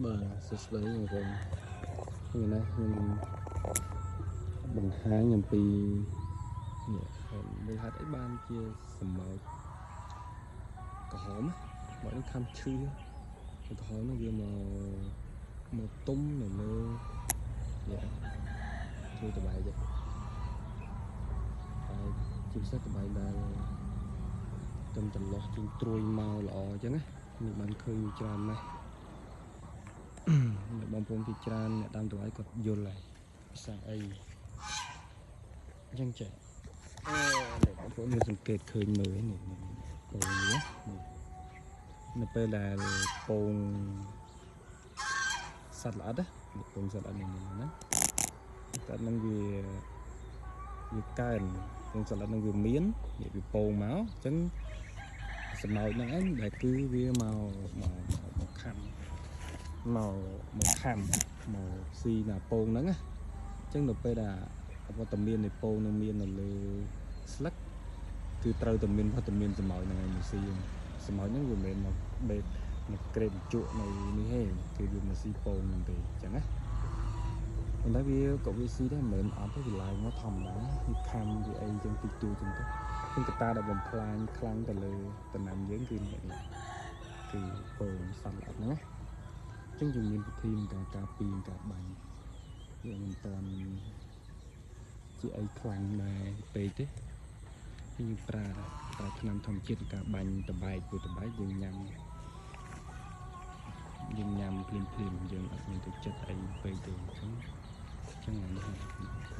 សួស្តីបងប្អូនថ្ងៃនេះខ្ញុំបង្ហាញអំពីនេះមូលហេតុអីបានជាសម្បោចក្រហមមកនឹងខំឈឺក្រហមនោះវាមកទុំនៅលើនេះជួយតបែកទេហើយជាពិសេសតបែកដែលទំចន្លោះជាងត្រួយមកល្អអញ្ចឹងណានេះបានឃើញច្រើនណាស់បងប្អូនពីច្រើនអ្នកដាំតបែកគាត់យល់ហើយភាសាអីអញ្ចឹងចេះបងប្អូនមានសង្កេតឃើញមើលនេះពងនេះនៅពេលដែលពងសត្វល្អិតណាពងសត្វល្អិតនេះណាតែនឹងវាកើនពងសត្វល្អិតនឹងវាមានវាពងមកអញ្ចឹងសំណោចហ្នឹងឯងដែលគឺវាមកខំមកស៊ីណាពងហ្នឹងណាអញ្ចឹងនៅពេលដែលវត្តមាននៃពងនឹងមាននៅលើស្លឹកគឺត្រូវតែមានវត្តមានសម្បោចហ្នឹងឯងមកស៊ីសម្បោចហ្នឹងវាមិនមែនមកបេតមកក្រេបជក់នៅនេះទេគឺវាមកស៊ីពងហ្នឹងទេអញ្ចឹងណាប៉ុន្តែវាក៏វាស៊ីដែរមិនមែនអត់ទេវាឡើងមកធម្មតាវាខំវាអីចឹងតិចតួចចឹងទៅគឺកត្តាដែលបំផ្លាញខ្លាំងទៅលើដំណាំយើងគឺនេះគឺពងសត្វល្អិតហ្នឹងណាចឹងយើងមានវិធីក្នុងការពីការបាញ់យើងមិនតាន់ជាអីខ្លាំងដែរពេកទេយើងប្រើថ្នាំធម្មជាតិក្នុងការបាញ់តបែកព្រោះតបែកយើងញ៉ាំភ្លាមយើងអត់មានទៅចិត្តអីពេកទេអញ្ចឹងហ្នឹង